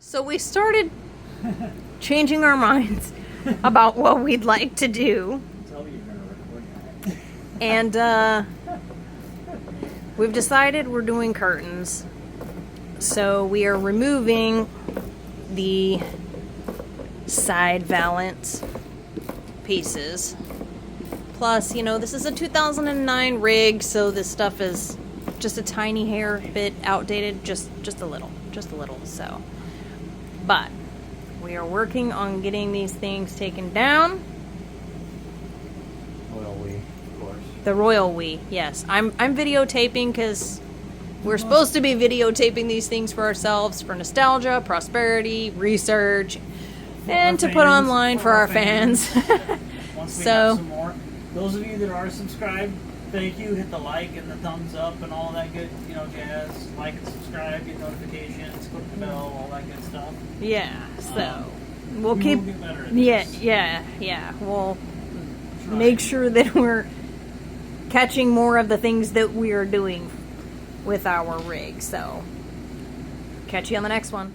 So we started changing our minds about what we'd like to do. And we've decided we're doing curtains. So we are removing the side valance pieces. Plus, you know, this is a 2009 rig, so this stuff is just a tiny hair bit outdated, just a little, so. But we are working on getting these things taken down. Royal we, of course. The royal we, yes. I'm videotaping because we're supposed to be videotaping these things for ourselves, for nostalgia, prosperity, research, and to put online for our fans. Once we So, have some more. Those of you that are subscribed, thank you. Hit the like and the thumbs up and all that good, jazz. Like and subscribe, get notifications, click the bell, all that good stuff. yeah, so we'll We keep. will get better at this. Yeah. We'll Try. make sure that we're catching more of the things that we are doing with our rig. So, catch you on the next one.